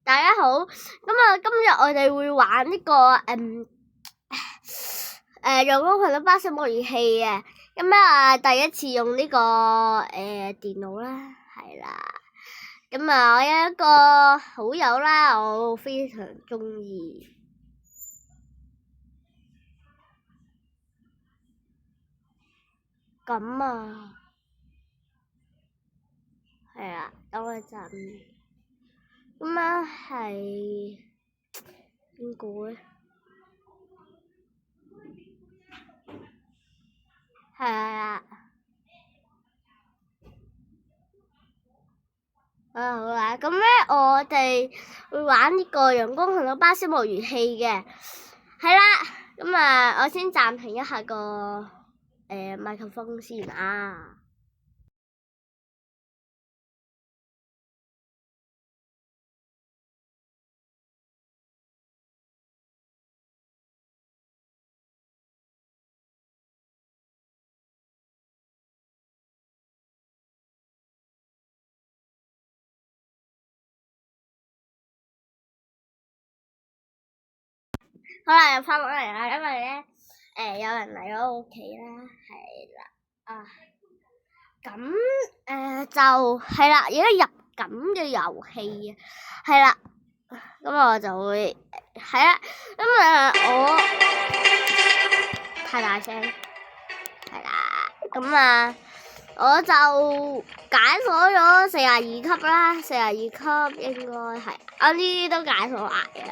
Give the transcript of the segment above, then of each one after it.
大家好，咁啊，今日我哋會玩呢個人工頻率巴士模擬器嘅，咁啊第一次用呢個電腦啦，係啦，咁啊我有一個好友啦，我非常鍾意，咁啊係啊，等我一陣。咁啊係邊個咧？係啊，好啦，咁咧我哋會玩呢個陽光紅綠巴士模擬器嘅，係啦，咁啊我先暫停一下個麥克風先啊。好啦，又翻返嚟啦，因為咧有人嚟咗我屋企啦，係啦，咁就係啦，而家入緊嘅遊戲啊，係啦，咁我就會係啦，我太大聲，係啦，咁我就解鎖咗42級啦，42級應該係我呢啲都解鎖埋嘅。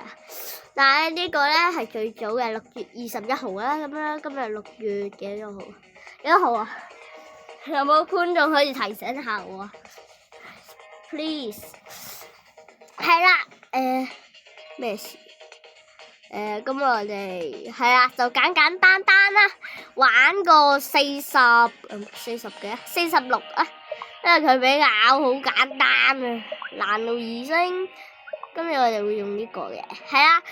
但係呢個咧係最早嘅6月21號啦，咁樣今日6月幾多號？幾多號啊？有冇觀眾可以提醒下我啊 ？Please， 係啦，咩事？咁我哋係啦，就簡簡單單啦，玩個46啊，因為佢比較好簡單啊，難度2星。今日我哋會用呢個嘅，係啦，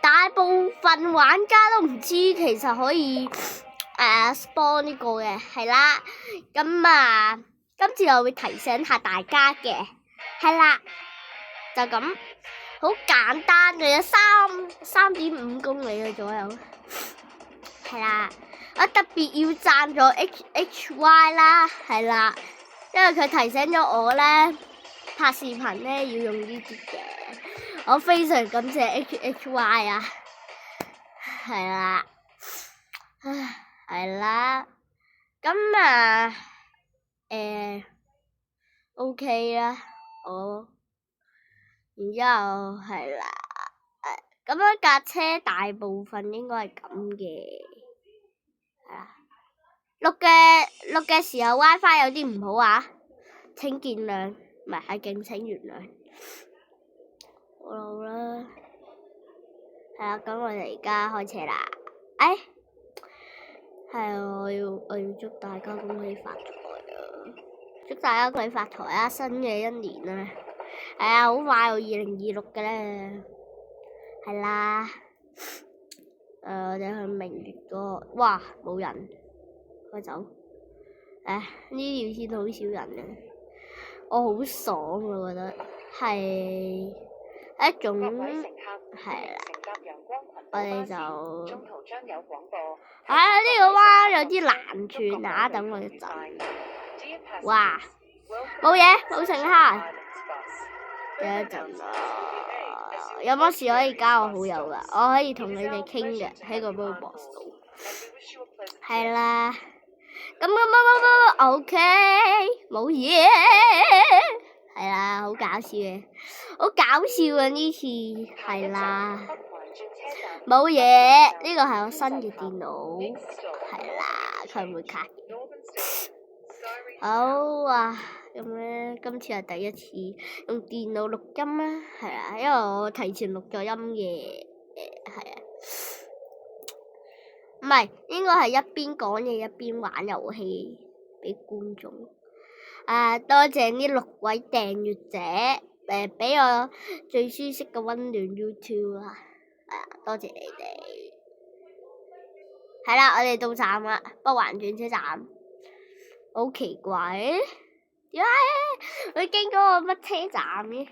大部分玩家都唔知其實可以spawn 呢個嘅，係啦，咁今次我會提醒下大家嘅，係啦，就咁，好簡單嘅，3.5公里嘅左右，係啦，我特別要讚咗 HY 啦，係啦，因為佢提醒咗我咧拍視頻咧要用呢啲嘅。我非常感謝 HY 啊，係啦，係啦，咁OK 啦，然之後係啦，咁樣架車大部分應該係咁嘅，係啦，錄嘅時候 WiFi 有啲唔好啊，請見諒，唔係敬請原諒。好啦，係啦，咁我哋而家開車啦。我要祝大家恭喜發財啊！祝大家恭喜發財啊！新嘅一年啊，係啊，好快就2026嘅咧，係啦。我哋去明月嗰，哇，冇人，快走！呢條線好少人啊，我好爽啊，我覺得係一種係啦，我哋就呢個彎有啲難轉啊，等我一陣。哇，冇嘢，冇乘客。等一陣啊，有乜事可以加我好友噶？我可以同你哋傾嘅喺個 Roblox 度。係啦，咁 OK， 冇嘢。係啦，好搞笑嘅，好搞笑啊！呢次係啦，冇嘢，呢個係我新嘅電腦，係啦，佢唔會卡嘅。好啊，咁咧，今次係第一次用電腦錄音啦，係啊，因為我提前錄咗音嘅，係啊，唔係，應該係一邊講嘢一邊玩遊戲俾觀眾。多謝呢6位訂閱者，俾我最舒適嘅溫暖 YouTube 啊！多謝你哋。係啦，我哋到站啦，北環轉車站。好奇怪，點解會經過個乜車站嘅？唔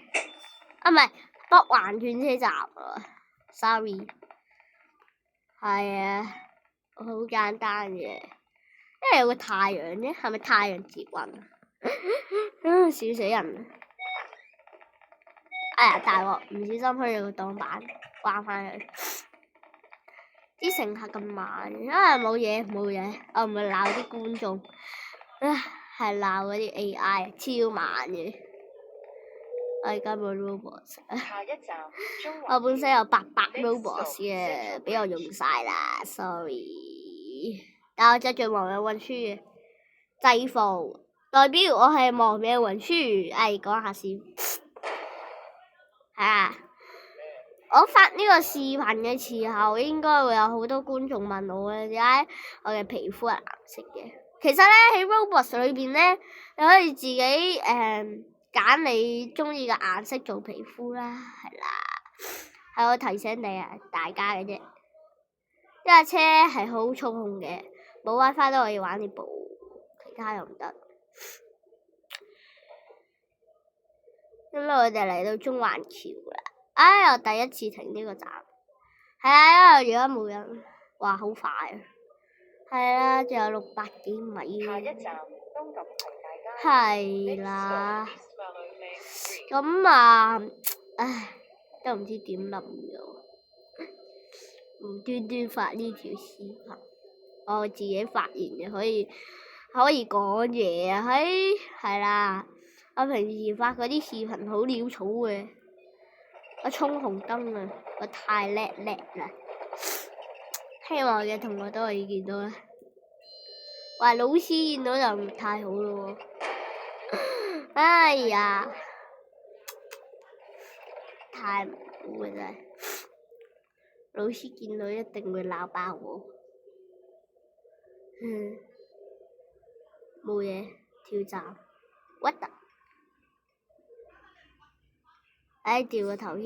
係北環轉車站啊 ，sorry， 係啊，好簡單嘅，因為有個太陽啫，係咪太陽接運啊？笑死人啊！哎呀，大鑊，唔小心開咗個擋板，關翻去。啲乘客咁慢，因為冇嘢，我唔係鬧啲觀眾，係鬧嗰啲 AI 超慢嘅。我而家冇 robots， 我本身有800 robots 嘅，俾我用晒啦 ，sorry。但我着住亡命運輸嘅制服，代表我係亡命運輸。講下先，係啊。我發呢個視頻嘅時候，應該會有好多觀眾問我嘅點解我嘅皮膚係藍色嘅。其實咧喺 Roblox 裏邊咧，你可以自己揀你中意嘅顏色做皮膚啦，係啦。係我提醒你啊，大家嘅啫。呢架車係好操控嘅，冇 WiFi 都可以玩呢部，其他又唔得。咁我哋嚟到中環橋啦。我第一次停呢個站，係啊，因為而家冇人，哇，好快啊！係啦，仲有600幾米。下一站東錦大街。係啦。咁啊，都唔知點諗咗，無端端發呢條視頻，我自己發現嘅可以講嘢啊，係啦，我平時發嗰啲視頻好潦草嘅。我衝紅燈啊！我太叻啦！希望我嘅同學都可以見到啦。喂，老師見到就唔太好咯喎！哎呀，太唔好嘅真係，老師見到一定會鬧爆我。冇嘢，跳站，what the？掉個頭先，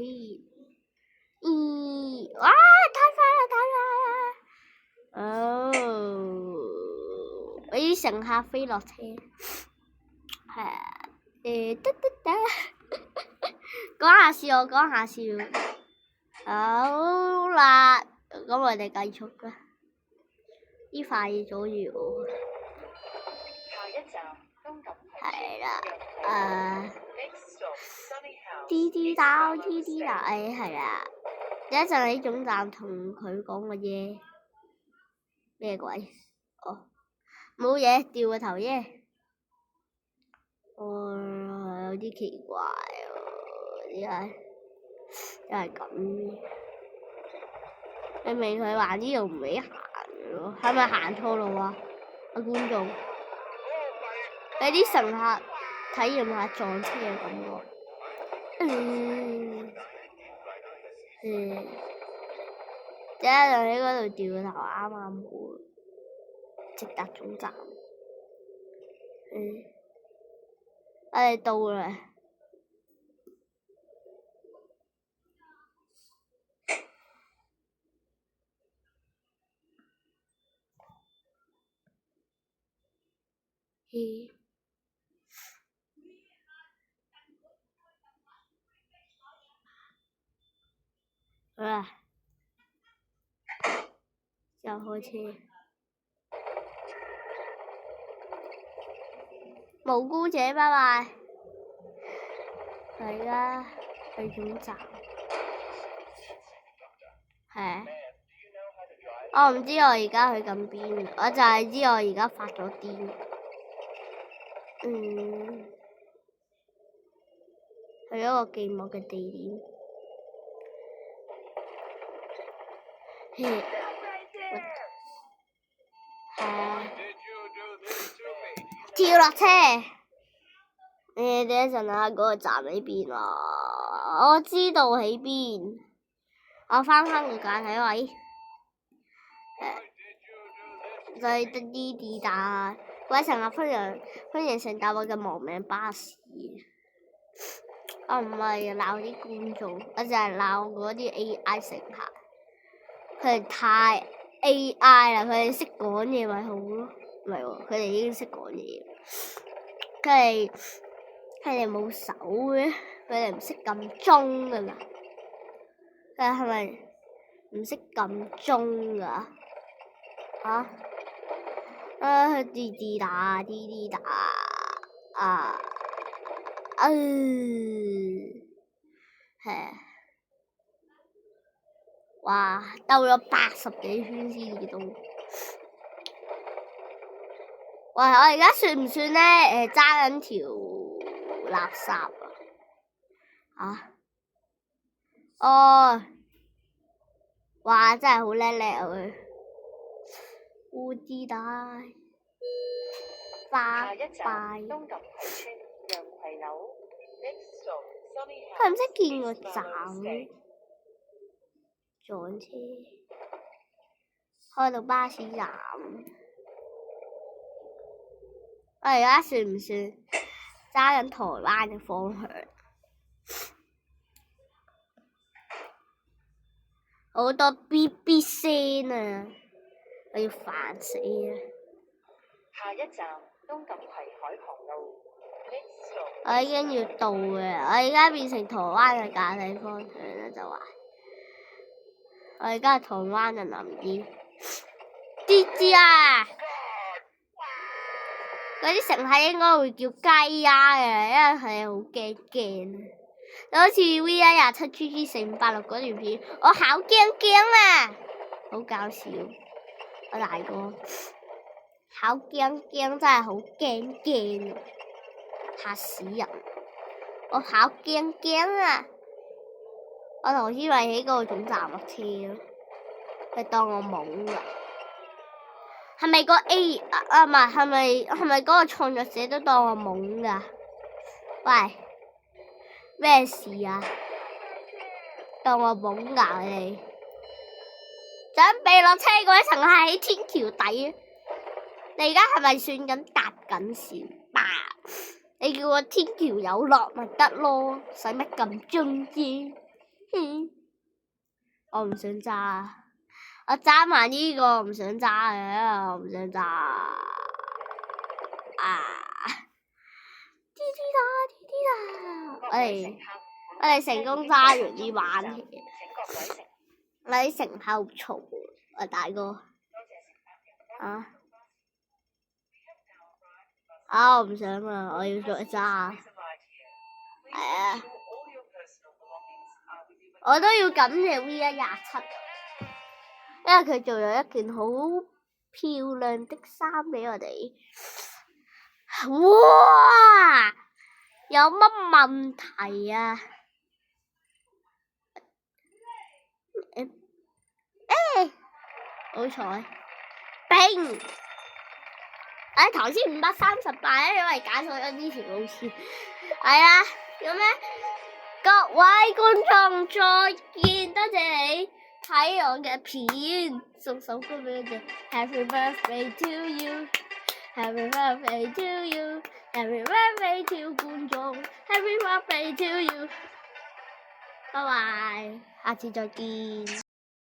哇！太快啦！俾啲乘客飛落車，係啊，講下笑，好啦，咁我哋繼續啦，呢塊嘢阻住我。下一站東錦係啦，滴滴答，係啦。有一陣喺總站同佢講個嘢，咩鬼？冇嘢，掉個頭啫。有啲奇怪喎，點解？又係咁嘅。明明佢話呢度唔俾行喎，係咪行錯路啊？觀眾，俾啲乘客體驗下撞車嘅感覺。即係就喺嗰度掉個頭，啱好，直達總站。我哋到啦。又開車，無辜者，拜拜。係啦，去總站。係。我唔知我而家去緊邊，我就係知我而家發咗癲。去咗個寂寞嘅地點。跳落車。等一陣啊，嗰個站喺邊啊？我知道喺邊。我翻個簡體位。就係滴滴答，各位乘客歡迎乘搭我嘅亡命巴士。我唔係鬧啲觀眾，我就係鬧嗰啲 AI 乘客。佢哋太 AI 啦，佢哋識講嘢咪好咯？唔係喎，佢哋已經識講嘢。佢哋冇手嘅，佢哋唔識撳鐘㗎嘛。佢係咪唔識撳鐘噶？嚇！滴滴答滴滴答啊！係。哇！兜咗80幾圈先至到。喂，我而家算唔算咧？揸緊條垃圾啊！哦，哇！真係好叻叻啊佢。烏啲帶，拜拜。佢唔識見個站，撞車，開到巴士站。我而家算唔算揸緊台灣嘅方向？好多 BB 聲啊！我要煩死啊！下一站東錦葵海旁路。我已經要到嘅，我而家變成台灣嘅駕駛方向啦，就話我而家係台灣嘅林姨。吱啊！嗰啲乘客應該會叫雞呀嘅，因為佢哋好驚。就好似 V127GG4586嗰段片，我好驚啊！好搞笑，我大哥好驚，真係好驚，嚇死人！我好驚啊！我頭先咪喺嗰個總站落車咯，佢當我懵㗎。係咪個 A 啊？唔係，係咪嗰個創作者都當我懵㗎？喂，咩事啊？當我懵㗎你？準備落車嗰一層係喺天橋底，你而家係咪算緊搭緊線吧？你叫我天橋有落咪得咯，使乜咁中意？我唔想揸，我揸埋呢個唔想揸嘅，我唔想揸。我哋成功揸完呢玩嘢。我啲乘客好嘈啊，大哥。我唔想啊，我要再揸。係啊。我都要感謝 V127，因為佢做咗一件好漂亮的衫俾我哋。哇！有乜問題啊？好彩，冰！頭先538因為揀錯咗之前路線。係啊，咁咧，各位觀眾再見，多謝你睇我嘅片，送首歌俾你哋 ，Happy Birthday to you，Happy Birthday to you，Happy Birthday to 觀眾 ，Happy Birthday to you，拜拜，下次再見。